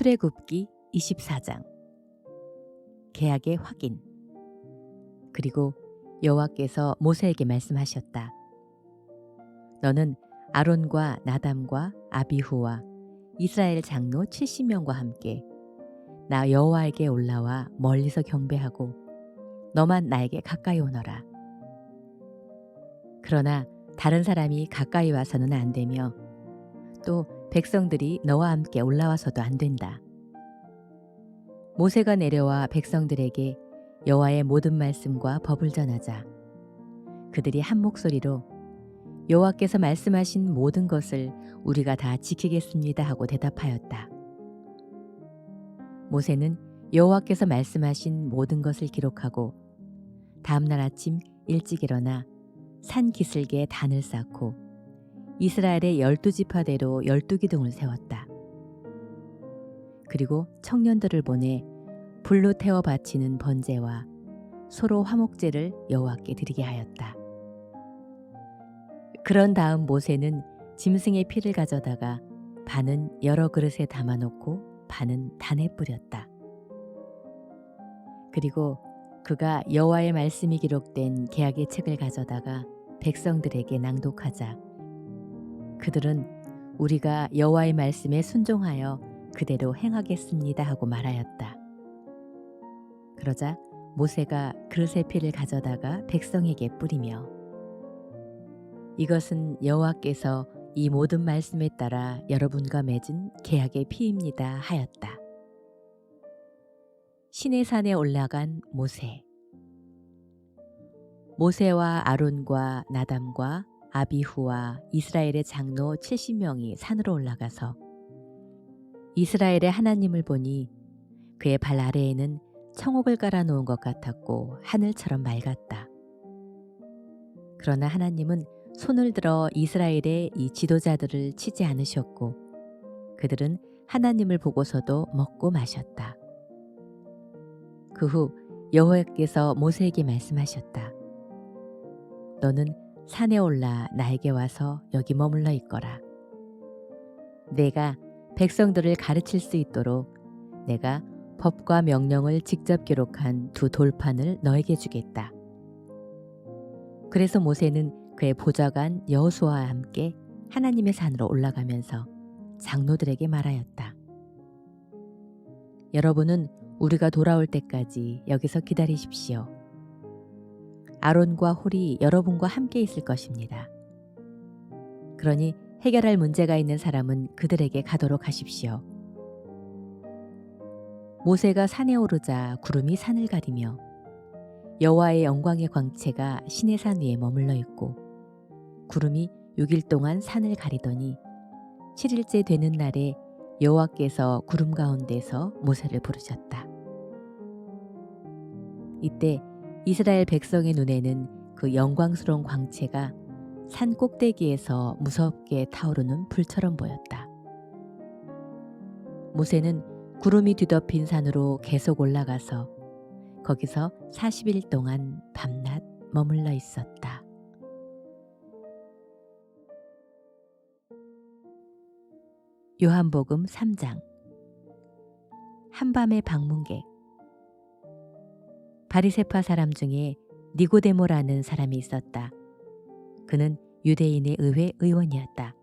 출애굽기 24장 계약의 확인. 그리고 여호와께서 모세에게 말씀하셨다. 너는 아론과 나담과 아비후와 이스라엘 장로 70명과 함께 나 여호와에게 올라와 멀리서 경배하고 너만 나에게 가까이 오너라. 그러나 다른 사람이 가까이 와서는 안 되며 또 백성들이 너와 함께 올라와서도 안 된다. 모세가 내려와 백성들에게 여호와의 모든 말씀과 법을 전하자 그들이 한 목소리로 여호와께서 말씀하신 모든 것을 우리가 다 지키겠습니다 하고 대답하였다. 모세는 여호와께서 말씀하신 모든 것을 기록하고 다음 날 아침 일찍 일어나 산 기슭에 단을 쌓고 이스라엘의 12지파대로 12기둥을 세웠다. 그리고 청년들을 보내 불로 태워 바치는 번제와 소로 화목제를 여호와께 드리게 하였다. 그런 다음 모세는 짐승의 피를 가져다가 반은 여러 그릇에 담아놓고 반은 단에 뿌렸다. 그리고 그가 여호와의 말씀이 기록된 계약의 책을 가져다가 백성들에게 낭독하자 그들은 우리가 여호와의 말씀에 순종하여 그대로 행하겠습니다 하고 말하였다. 그러자 모세가 그릇의 피를 가져다가 백성에게 뿌리며 이것은 여호와께서 이 모든 말씀에 따라 여러분과 맺은 계약의 피입니다 하였다. 시내산에 올라간 모세. 모세와 아론과 나담과 아비후와 이스라엘의 장로 70명이 산으로 올라가서 이스라엘의 하나님을 보니 그의 발 아래에는 청옥을 깔아놓은 것 같았고 하늘처럼 맑았다. 그러나 하나님은 손을 들어 이스라엘의 이 지도자들을 치지 않으셨고 그들은 하나님을 보고서도 먹고 마셨다. 그 후 여호와께서 모세에게 말씀하셨다. 너는 산에 올라 나에게 와서 여기 머물러 있거라. 내가 백성들을 가르칠 수 있도록 내가 법과 명령을 직접 기록한 두 돌판을 너에게 주겠다. 그래서 모세는 그의 보좌관 여호수아와 함께 하나님의 산으로 올라가면서 장로들에게 말하였다. 여러분은 우리가 돌아올 때까지 여기서 기다리십시오. 아론과 홀이 여러분과 함께 있을 것입니다. 그러니 해결할 문제가 있는 사람은 그들에게 가도록 하십시오. 모세가 산에 오르자 구름이 산을 가리며 여호와의 영광의 광채가 시내산 위에 머물러 있고 구름이 6일 동안 산을 가리더니 7일째 되는 날에 여호와께서 구름 가운데서 모세를 부르셨다. 이때 이스라엘 백성의 눈에는 그 영광스러운 광채가 산 꼭대기에서 무섭게 타오르는 불처럼 보였다. 모세는 구름이 뒤덮인 산으로 계속 올라가서 거기서 40일 동안 밤낮 머물러 있었다. 요한복음 3장. 한밤의 방문객. 바리새파 사람 중에 니고데모라는 사람이 있었다. 그는 유대인의 의회 의원이었다.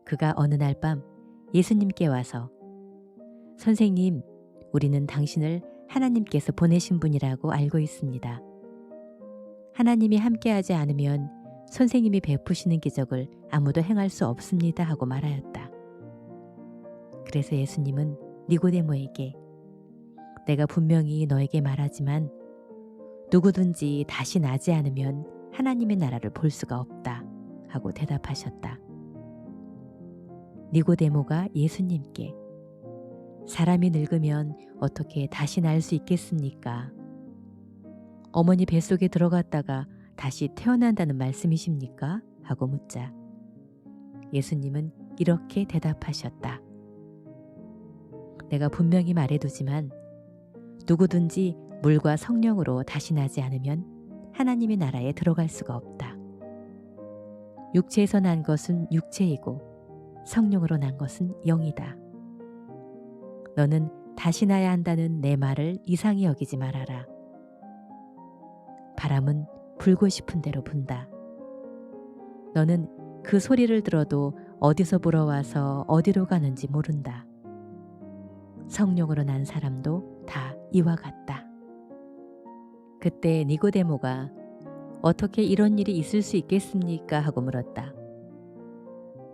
그가 어느 날 밤 예수님께 와서 선생님, 우리는 당신을 하나님께서 보내신 분이라고 알고 있습니다. 하나님이 함께하지 않으면 선생님이 베푸시는 기적을 아무도 행할 수 없습니다 하고 말하였다. 그래서 예수님은 니고데모에게 내가 분명히 너에게 말하지만 누구든지 다시 나지 않으면 하나님의 나라를 볼 수가 없다 하고 대답하셨다. 니고데모가 예수님께 사람이 늙으면 어떻게 다시 날 수 있겠습니까? 어머니 뱃속에 들어갔다가 다시 태어난다는 말씀이십니까? 하고 묻자 예수님은 이렇게 대답하셨다. 내가 분명히 말해두지만 누구든지 물과 성령으로 다시 나지 않으면 하나님의 나라에 들어갈 수가 없다. 육체에서 난 것은 육체이고 성령으로 난 것은 영이다. 너는 다시나야 한다는 내 말을 이상히 여기지 말아라. 바람은 불고 싶은 대로 분다. 너는 그 소리를 들어도 어디서 불어와서 어디로 가는지 모른다. 성령으로 난 사람도 다 이와 같다. 그때 니고데모가 어떻게 이런 일이 있을 수 있겠습니까? 하고 물었다.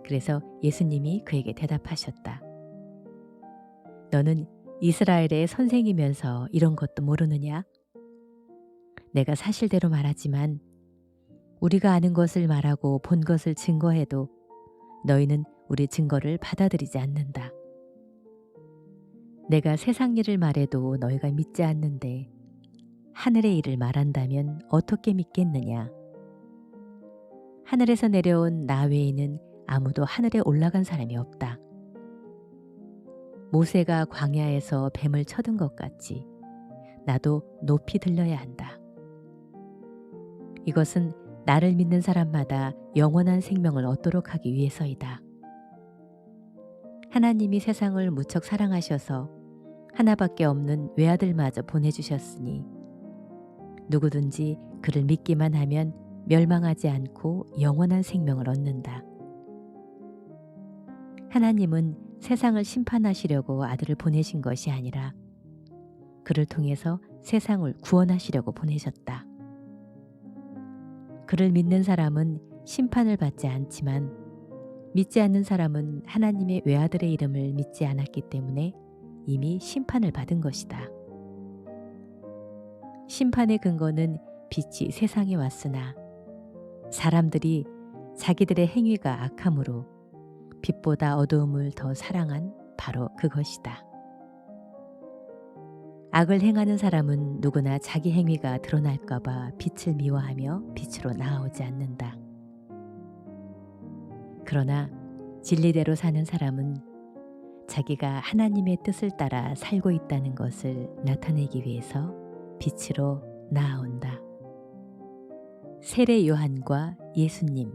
그래서 예수님이 그에게 대답하셨다. 너는 이스라엘의 선생이면서 이런 것도 모르느냐? 내가 사실대로 말하지만 우리가 아는 것을 말하고 본 것을 증거해도 너희는 우리 증거를 받아들이지 않는다. 내가 세상 일을 말해도 너희가 믿지 않는데 하늘의 일을 말한다면 어떻게 믿겠느냐? 하늘에서 내려온 나 외에는 아무도 하늘에 올라간 사람이 없다. 모세가 광야에서 뱀을 쳐든 것 같이 나도 높이 들려야 한다. 이것은 나를 믿는 사람마다 영원한 생명을 얻도록 하기 위해서이다. 하나님이 세상을 무척 사랑하셔서 하나밖에 없는 외아들마저 보내주셨으니 누구든지 그를 믿기만 하면 멸망하지 않고 영원한 생명을 얻는다. 하나님은 세상을 심판하시려고 아들을 보내신 것이 아니라 그를 통해서 세상을 구원하시려고 보내셨다. 그를 믿는 사람은 심판을 받지 않지만 믿지 않는 사람은 하나님의 외아들의 이름을 믿지 않았기 때문에 이미 심판을 받은 것이다. 심판의 근거는 빛이 세상에 왔으나 사람들이 자기들의 행위가 악함으로 빛보다 어두움을 더 사랑한 바로 그것이다. 악을 행하는 사람은 누구나 자기 행위가 드러날까 봐 빛을 미워하며 빛으로 나아오지 않는다. 그러나 진리대로 사는 사람은 자기가 하나님의 뜻을 따라 살고 있다는 것을 나타내기 위해서 빛으로 나아온다. 세례 요한과 예수님.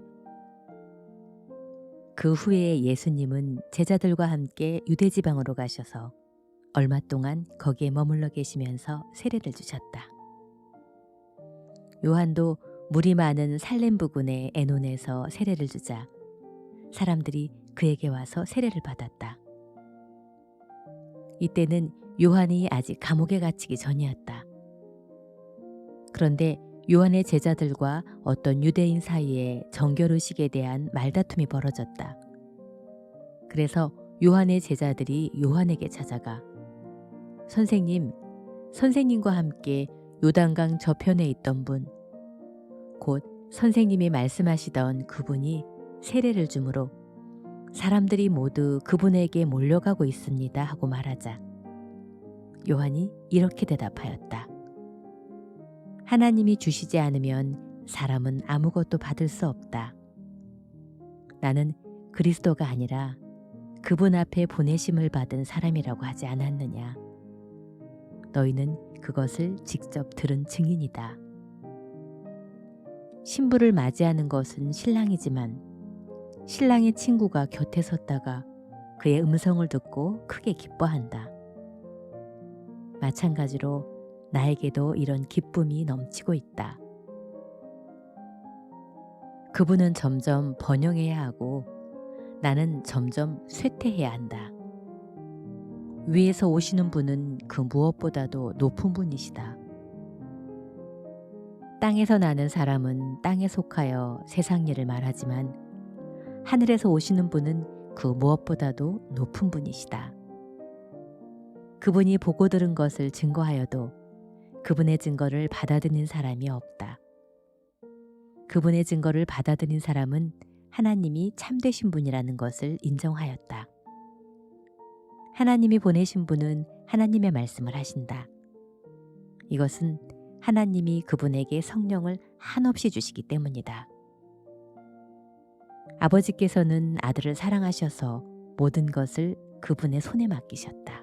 그 후에 예수님은 제자들과 함께 유대지방으로 가셔서 얼마 동안 거기에 머물러 계시면서 세례를 주셨다. 요한도 물이 많은 살렘 부근의 에논에서 세례를 주자 사람들이 그에게 와서 세례를 받았다. 이때는 요한이 아직 감옥에 갇히기 전이었다. 그런데 요한의 제자들과 어떤 유대인 사이에 정결의식에 대한 말다툼이 벌어졌다. 그래서 요한의 제자들이 요한에게 찾아가 선생님과 함께 요단강 저편에 있던 분, 곧 선생님이 말씀하시던 그분이 세례를 주므로 사람들이 모두 그분에게 몰려가고 있습니다 하고 말하자 요한이 이렇게 대답하였다. 하나님이 주시지 않으면 사람은 아무것도 받을 수 없다. 나는 그리스도가 아니라 그분 앞에 보내심을 받은 사람이라고 하지 않았느냐. 너희는 그것을 직접 들은 증인이다. 신부를 맞이하는 것은 신랑이지만 신랑의 친구가 곁에 섰다가 그의 음성을 듣고 크게 기뻐한다. 마찬가지로 나에게도 이런 기쁨이 넘치고 있다. 그분은 점점 번영해야 하고 나는 점점 쇠퇴해야 한다. 위에서 오시는 분은 그 무엇보다도 높은 분이시다. 땅에서 나는 사람은 땅에 속하여 세상 일을 말하지만 하늘에서 오시는 분은 그 무엇보다도 높은 분이시다. 그분이 보고 들은 것을 증거하여도 그분의 증거를 받아들이는 사람이 없다. 그분의 증거를 받아들인 사람은 하나님이 참되신 분이라는 것을 인정하였다. 하나님이 보내신 분은 하나님의 말씀을 하신다. 이것은 하나님이 그분에게 성령을 한없이 주시기 때문이다. 아버지께서는 아들을 사랑하셔서 모든 것을 그분의 손에 맡기셨다.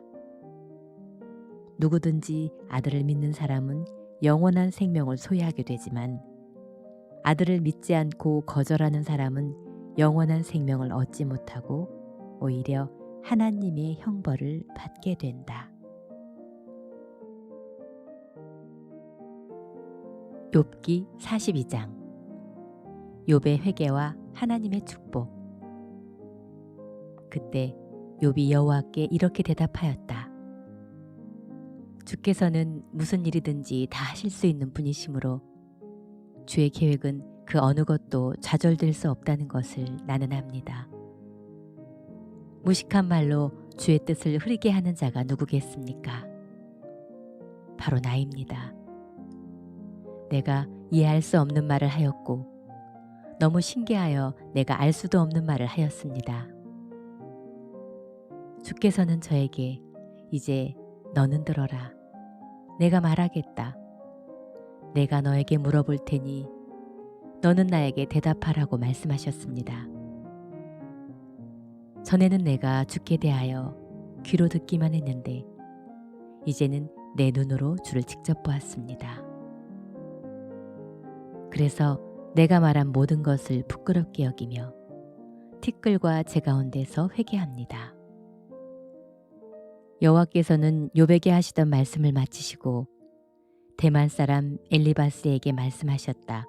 누구든지 아들을 믿는 사람은 영원한 생명을 소유하게 되지만 아들을 믿지 않고 거절하는 사람은 영원한 생명을 얻지 못하고 오히려 하나님의 형벌을 받게 된다. 욥기 42장. 욥의 회개와 하나님의 축복. 그때 욥이 여호와께 이렇게 대답하였다. 주께서는 무슨 일이든지 다 하실 수 있는 분이시므로 주의 계획은 그 어느 것도 좌절될 수 없다는 것을 나는 압니다. 무식한 말로 주의 뜻을 흐리게 하는 자가 누구겠습니까? 바로 나입니다. 내가 이해할 수 없는 말을 하였고 너무 신기하여 내가 알 수도 없는 말을 하였습니다. 주께서는 저에게 이제 너는 들어라. 내가 말하겠다. 내가 너에게 물어볼 테니 너는 나에게 대답하라고 말씀하셨습니다. 전에는 내가 주께 대하여 귀로 듣기만 했는데 이제는 내 눈으로 주를 직접 보았습니다. 그래서 내가 말한 모든 것을 부끄럽게 여기며 티끌과 제 가운데서 회개합니다. 여호와께서는 욥에게 하시던 말씀을 마치시고 대만 사람 엘리바스에게 말씀하셨다.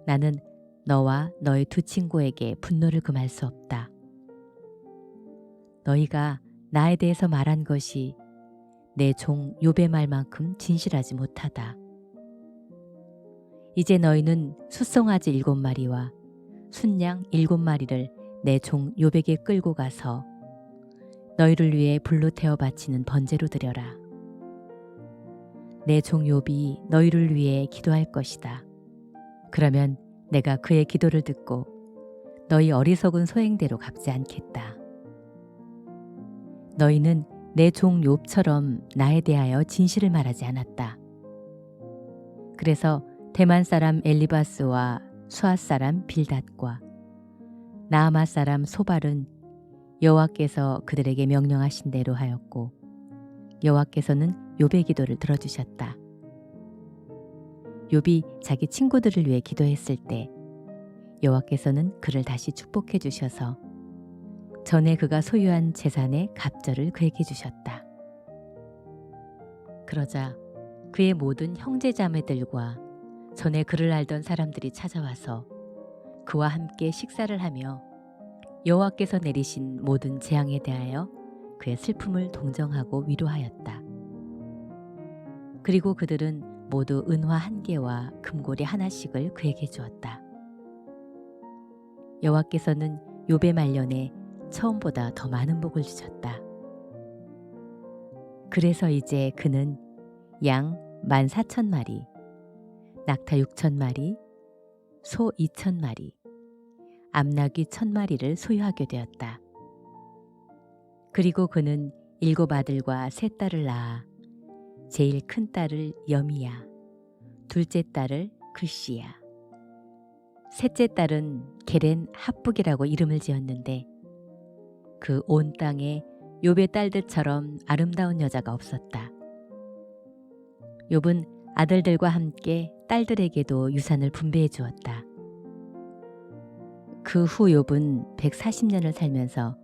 나는 너와 너의 두 친구에게 분노를 금할 수 없다. 너희가 나에 대해서 말한 것이 내 종 욥의 말만큼 진실하지 못하다. 이제 너희는 숫송아지 7마리와 순양 7마리를 내 종 욥에게 끌고 가서 너희를 위해 불로 태워 바치는 번제로 드려라. 내 종 욥이 너희를 위해 기도할 것이다. 그러면 내가 그의 기도를 듣고 너희 어리석은 소행대로 갚지 않겠다. 너희는 내 종 욥처럼 나에 대하여 진실을 말하지 않았다. 그래서 대만 사람 엘리바스와 수아 사람 빌닷과 나아마 사람 소발은 여호와께서 그들에게 명령하신 대로 하였고 여호와께서는 욥의 기도를 들어주셨다. 욥이 자기 친구들을 위해 기도했을 때 여호와께서는 그를 다시 축복해 주셔서 전에 그가 소유한 재산의 갑절을 그에게 주셨다. 그러자 그의 모든 형제자매들과 전에 그를 알던 사람들이 찾아와서 그와 함께 식사를 하며 여호와께서 내리신 모든 재앙에 대하여 그의 슬픔을 동정하고 위로하였다. 그리고 그들은 모두 은화 1개와 금고리 하나씩을 그에게 주었다. 여호와께서는 욥의 말년에 처음보다 더 많은 복을 주셨다. 그래서 이제 그는 양 14,000마리, 낙타 6,000마리, 소 2,000마리, 암나귀 1,000마리를 소유하게 되었다. 그리고 그는 7 아들과 3 딸을 낳아 제일 큰 딸을 여미야, 둘째 딸을 글시야, 셋째 딸은 게렌 합북이라고 이름을 지었는데 그 온 땅에 욥의 딸들처럼 아름다운 여자가 없었다. 욥은 아들들과 함께 딸들에게도 유산을 분배해 주었다. 그 후 욥은 140년을 살면서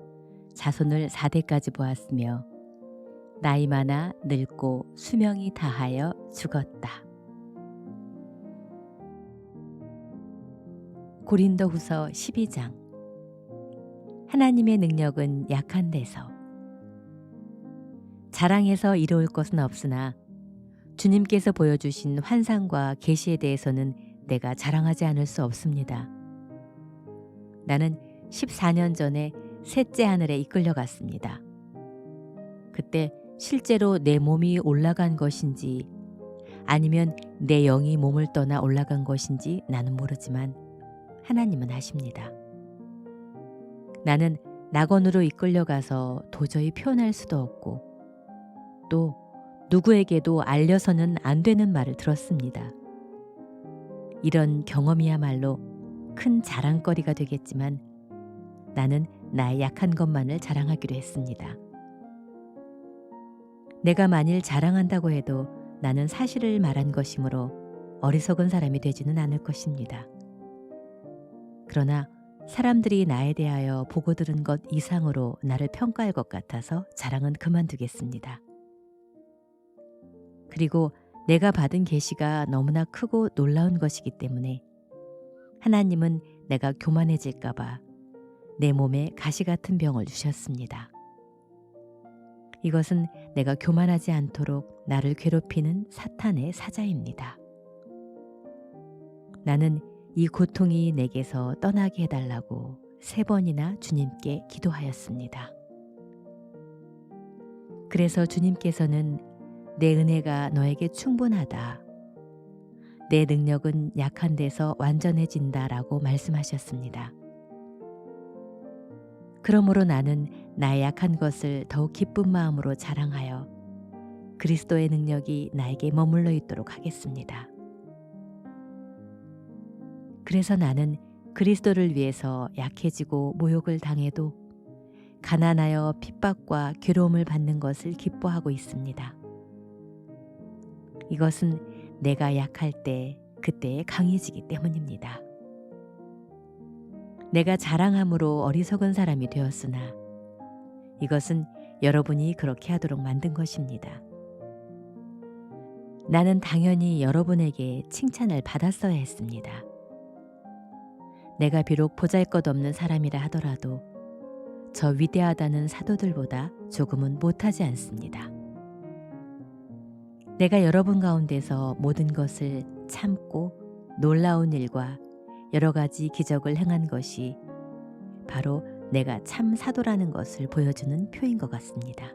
자손을 4대까지 보았으며 나이 많아 늙고 수명이 다하여 죽었다. 고린도후서 12장. 하나님의 능력은 약한 데서. 자랑해서 이루을 것은 없으나 주님께서 보여주신 환상과 계시에 대해서는 내가 자랑하지 않을 수 없습니다. 나는 14년 전에 셋째 하늘에 이끌려갔습니다. 그때 실제로 내 몸이 올라간 것인지 아니면 내 영이 몸을 떠나 올라간 것인지 나는 모르지만 하나님은 아십니다. 나는 낙원으로 이끌려가서 도저히 표현할 수도 없고 또 누구에게도 알려서는 안 되는 말을 들었습니다. 이런 경험이야말로 큰 자랑거리가 되겠지만 나는 나의 약한 것만을 자랑하기로 했습니다. 내가 만일 자랑한다고 해도 나는 사실을 말한 것이므로 어리석은 사람이 되지는 않을 것입니다. 그러나 사람들이 나에 대하여 보고 들은 것 이상으로 나를 평가할 것 같아서 자랑은 그만두겠습니다. 그리고 내가 받은 계시가 너무나 크고 놀라운 것이기 때문에 하나님은 내가 교만해질까 봐 내 몸에 가시 같은 병을 주셨습니다. 이것은 내가 교만하지 않도록 나를 괴롭히는 사탄의 사자입니다. 나는 이 고통이 내게서 떠나게 해달라고 3번이나 주님께 기도하였습니다. 그래서 주님께서는 내 은혜가 너에게 충분하다. 내 능력은 약한 데서 완전해진다라고 말씀하셨습니다. 그러므로 나는 나의 약한 것을 더욱 기쁜 마음으로 자랑하여 그리스도의 능력이 나에게 머물러 있도록 하겠습니다. 그래서 나는 그리스도를 위해서 약해지고 모욕을 당해도 가난하여 핍박과 괴로움을 받는 것을 기뻐하고 있습니다. 이것은 내가 약할 때 그때에 강해지기 때문입니다. 내가 자랑함으로 어리석은 사람이 되었으나 이것은 여러분이 그렇게 하도록 만든 것입니다. 나는 당연히 여러분에게 칭찬을 받았어야 했습니다. 내가 비록 보잘것없는 사람이라 하더라도 저 위대하다는 사도들보다 조금은 못하지 않습니다. 내가 여러분 가운데서 모든 것을 참고 놀라운 일과 여러 가지 기적을 행한 것이 바로 내가 참 사도라는 것을 보여주는 표인 것 같습니다.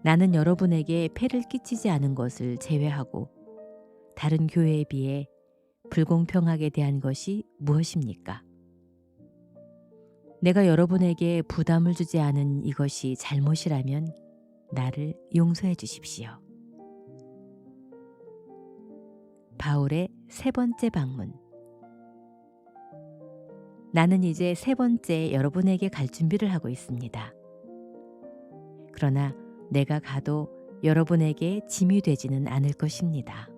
나는 여러분에게 폐를 끼치지 않은 것을 제외하고 다른 교회에 비해 불공평하게 대한 것이 무엇입니까? 내가 여러분에게 부담을 주지 않은 이것이 잘못이라면 나를 용서해 주십시오. 바울의 3번째 방문. 나는 이제 3번째 여러분에게 갈 준비를 하고 있습니다. 그러나 내가 가도 여러분에게 짐이 되지는 않을 것입니다.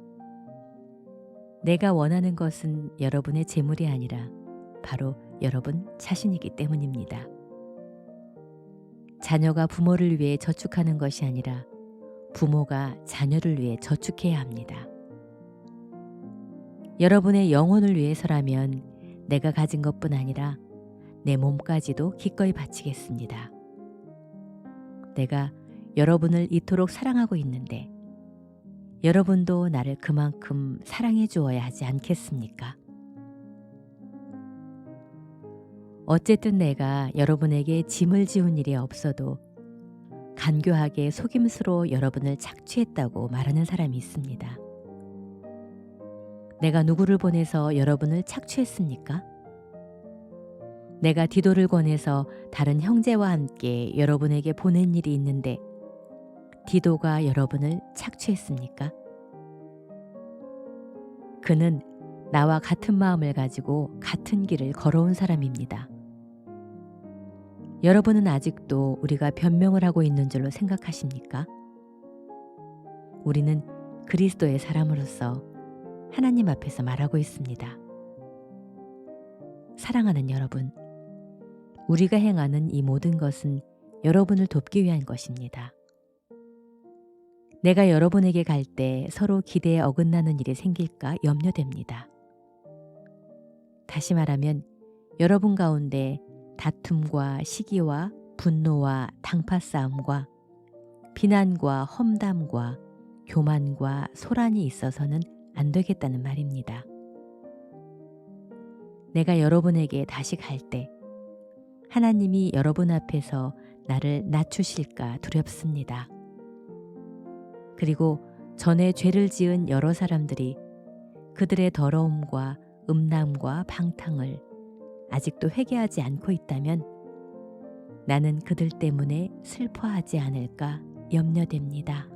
내가 원하는 것은 여러분의 재물이 아니라 바로 여러분 자신이기 때문입니다. 자녀가 부모를 위해 저축하는 것이 아니라 부모가 자녀를 위해 저축해야 합니다. 여러분의 영혼을 위해서라면 내가 가진 것뿐 아니라 내 몸까지도 기꺼이 바치겠습니다. 내가 여러분을 이토록 사랑하고 있는데 여러분도 나를 그만큼 사랑해 주어야 하지 않겠습니까? 어쨌든 내가 여러분에게 짐을 지운 일이 없어도 간교하게 속임수로 여러분을 착취했다고 말하는 사람이 있습니다. 내가 누구를 보내서 여러분을 착취했습니까? 내가 디도를 권해서 다른 형제와 함께 여러분에게 보낸 일이 있는데 디도가 여러분을 착취했습니까? 그는 나와 같은 마음을 가지고 같은 길을 걸어온 사람입니다. 여러분은 아직도 우리가 변명을 하고 있는 줄로 생각하십니까? 우리는 그리스도의 사람으로서 하나님 앞에서 말하고 있습니다. 사랑하는 여러분, 우리가 행하는 이 모든 것은 여러분을 돕기 위한 것입니다. 내가 여러분에게 갈 때 서로 기대에 어긋나는 일이 생길까 염려됩니다. 다시 말하면 여러분 가운데 다툼과 시기와 분노와 당파싸움과 비난과 험담과 교만과 소란이 있어서는 안 되겠다는 말입니다. 내가 여러분에게 다시 갈 때 하나님이 여러분 앞에서 나를 낮추실까 두렵습니다. 그리고 전에 죄를 지은 여러 사람들이 그들의 더러움과 음란과 방탕을 아직도 회개하지 않고 있다면 나는 그들 때문에 슬퍼하지 않을까 염려됩니다.